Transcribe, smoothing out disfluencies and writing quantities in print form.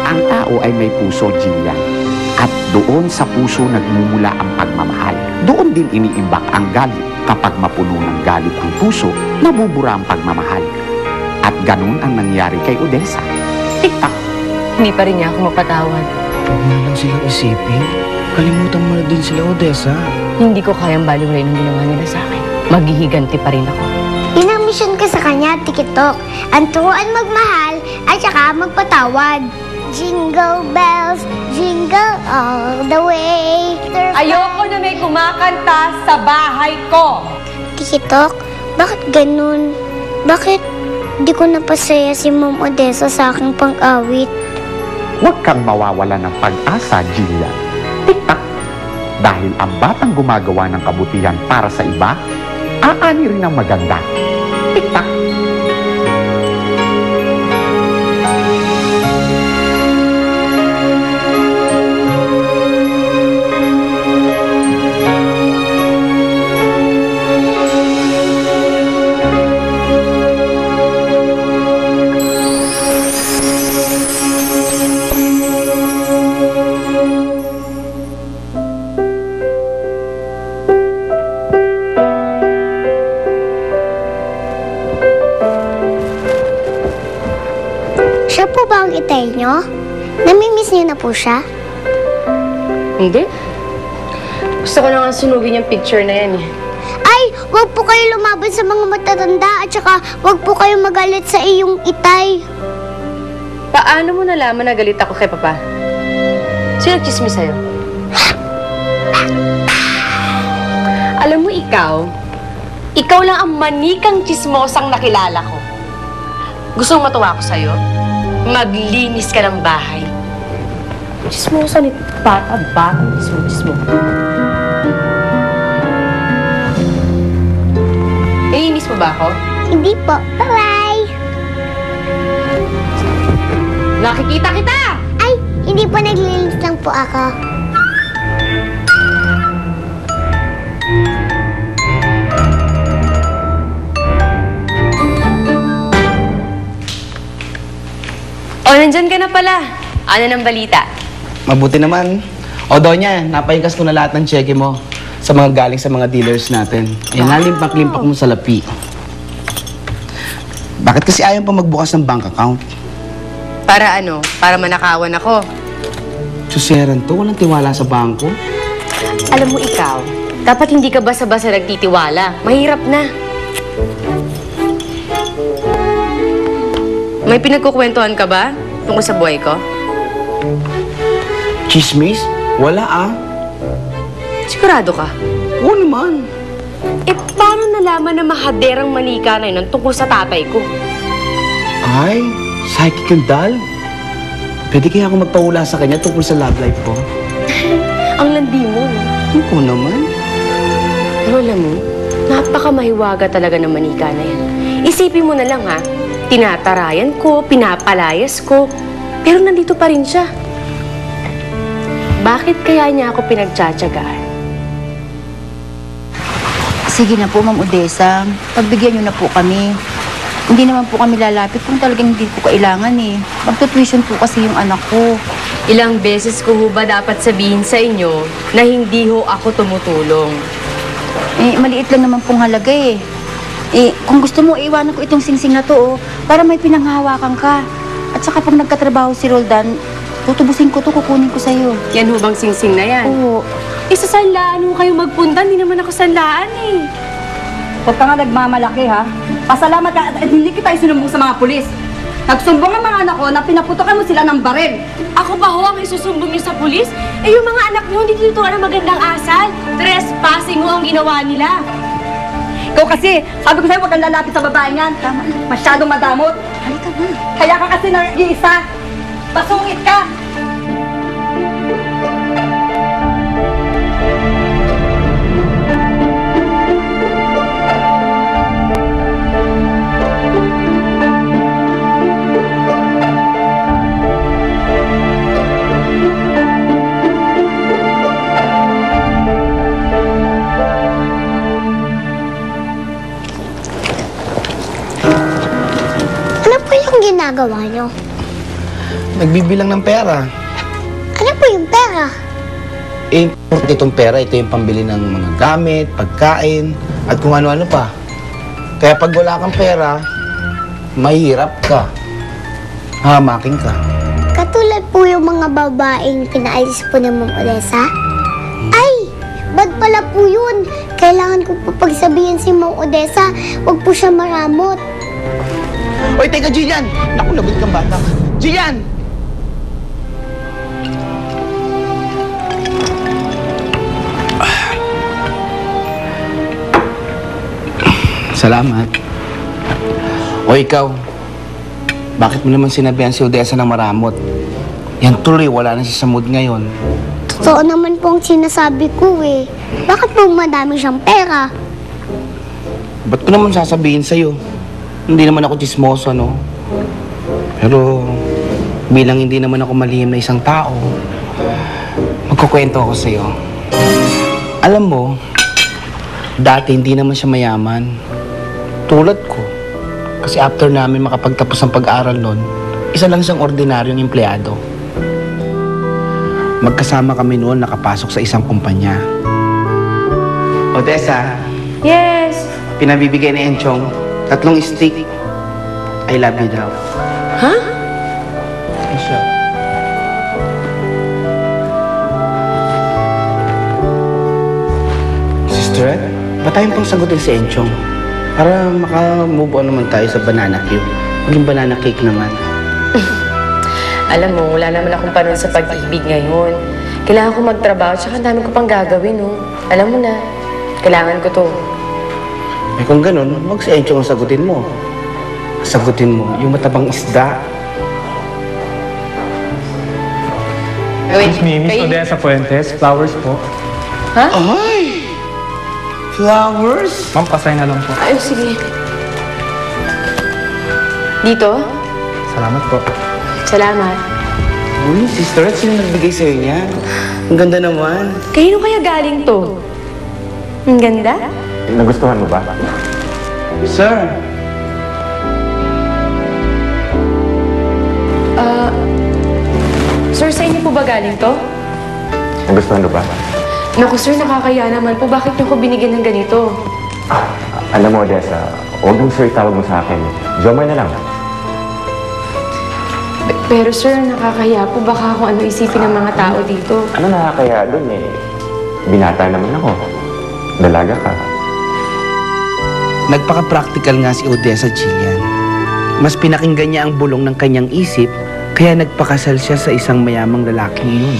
Ang tao ay may puso, Jillian. At doon sa puso nagmumula ang pagmamahal. Doon din iniimbak ang galit. Kapag mapuno ng galit ang puso, nabubura ang pagmamahal. At ganun ang nangyari kay Odessa. Tiktak. Hindi pa rin niya ako mapatawad. Huwag mo lang silang isipin. Kalimutan mo na din sila, Odessa. Hindi ko kayang baliwalayin ang ginawa nila sa akin. Maghihiganti pa rin ako. Yun ang mission ko sa kanya, Tikitok. Ang turuan magmahal at saka magpatawad. Jingle bells, jingle all the way. Ayoko na may kumakanta sa bahay ko! Tikitok, bakit ganun? Bakit di ko napasaya si Ma'am Odessa sa aking pang-awit? Huwag kang mawawala ng pag-asa, Jillian. Tiktak. Dahil ang batang gumagawa ng kabutihan para sa iba, aani rin ang maganda. Tiktak. Siya po ba ang itay nyo? Namimiss niyo na po siya? Hindi. Gusto ko na nga sunugin yung picture na yan eh. Ay, wag po kayo lumaban sa mga matatanda at saka wag po kayo magalit sa iyong itay. Paano mo nalaman na galit ako kay Papa? Sino nagchismis sa'yo? Alam mo ikaw lang ang manikang chismosang nakilala ko. Gusto mo matuwa ako sa'yo? Maglinis ka ng bahay. Chismosa ni bata, chismo. Naiinis mo ba ako? Hindi po. Bye-bye! Nakikita kita! Ay, hindi po, naglilinis lang po ako. O, nandyan ka na pala. Ano ng balita? Mabuti naman. O, Donya, napahingkas ko na lahat ng cheque mo sa mga galing sa mga dealers natin. Ayan, nalimpak-limpak mo sa lapi. Bakit kasi ayaw pa magbukas ng bank account? Para ano? Para manakawan ako. Suseran to, walang tiwala sa bangko. Alam mo dapat hindi ka basta-basta nagtitiwala. Mahirap na. May pinagkukwentuhan ka ba tungkol sa buhay ko? Chismis? Wala ah. Sigurado ka? Oo naman. Eh, paano nalaman na mahaderang manika na yun tungkol sa tatay ko? Ay, psychic and dull. Pwede kaya ako magpahula sa kanya tungkol sa love life ko? Ang landi mo, no? Ikaw naman. Pero alam mo, napakamahiwaga talaga ng manika na yan. Isipin mo na lang, ha? Tinatarayan ko, pinapalayas ko, pero nandito pa rin siya. Bakit kaya niya ako pinagtsatsagaan? Sige na po, Ma'am Odessa. Pagbigyan niyo na po kami. Hindi naman po kami lalapit kung talagang hindi po kailangan eh. Magtutuition po kasi yung anak ko. Ilang beses ko ho ba dapat sabihin sa inyo na hindi ho ako tumutulong? Eh, maliit lang naman pong halaga eh. Eh, kung gusto mo, iwanan ko itong singsing na to, oh, para may pinanghahawakan ka. At saka pag nagkatrabaho si Roldan, tutubusin ko to, kukunin ko sa'yo. Yan ho bang singsing na yan? Oo. Sa sanlaan ho kayo magpunta, hindi naman ako sanlaan eh. Huwag ka nga nagmamalaki, ha? Pasalamat ka at hindi kita isinumbong sa mga pulis. Nagsumbong ang mga anak ko na pinaputokan mo sila ng baril. Ako ba ho ang isusumbong niyo sa pulis? Eh, yung mga anak niyo hindi tinuturuan ng magandang asal. Trespassing ho ang ginawa nila. Ikaw kasi, sabi ko sa'yo, huwag kang lalapit sa babae niyan. Masyadong madamot. Halika na. Kaya ka kasi nag-iisa. Pasungit ka. ginagawa nyo? Nagbibilang ng pera. Ano po yung pera? Eh, itong pera, ito yung pambili ng mga gamit, pagkain, at kung ano-ano pa. Kaya pag wala kang pera, mahirap ka. Hamakin ka. Katulad po yung mga babaeng pinaalis po ni Ma'am Odessa? Ay! Bad pala po yun. Kailangan ko po pagsabihin si Ma'am Odessa, huwag po siya maramot. Oy, teka, Jillian! Naku, lagot kang bata. Jillian! Salamat. O ikaw, bakit mo naman sinabihan si Odessa ng maramot? Yan tuloy, wala na siya sa mood ngayon. Totoo naman po ang sinasabi ko eh. Bakit po madami siyang pera? Ba't ko naman sasabihin sa'yo? Hindi naman ako chismoso, no? Pero bilang hindi naman ako malihim na isang tao, magkukwento ako sa'yo. Alam mo, dati hindi naman siya mayaman. Tulad ko. Kasi after namin makapagtapos ng pag-aaral nun, isa lang siyang ordinaryong empleyado. Magkasama kami noon nakapasok sa isang kumpanya. Odessa, Yes! pinabibigay ni Enchong, 3 stick. I love you daw. Ha? Ay, siya. Sister, ba't tayong pang sagutin si Enchong? Para maka-move on naman tayo sa banana cue. Maging banana cake naman. Alam mo, wala naman akong panahon sa pag-ibig ngayon. Kailangan ko magtrabaho, tsaka ang dami ko pang gagawin, no? Alam mo na, kailangan ko to. Eh kung ganun, wag si Enchong ang sagutin mo. Sagutin mo yung matabang isda. Excuse me, Miss Odessa Fuentes, flowers po. Ha? Ay! Flowers? Ma'am, pasay na lang po. Ay, sige. Dito? Salamat po. Salamat. Uy, sister, sino nagbigay sa'yo niyan? Ang ganda naman. Kanino kaya galing to? Ang ganda? Nagustuhan mo ba? Sir, Sir, sa inyo po ba galing to? Nagustuhan mo ba? Naku, sir, nakakaya naman po. Bakit niyo ko binigyan ng ganito? Alam mo, Odessa, huwag mong sir tawag mo sa akin. Jomar na lang. Pero sir, nakakaya po. Baka kung ano isipin ng mga tao dito. Ano nakakaya doon eh? Binata naman ako. Dalaga ka. nagpaka-practical nga si Odessa Jillian. Mas pinakinggan niya ang bulong ng kanyang isip, kaya nagpakasal siya sa isang mayamang lalaking yun.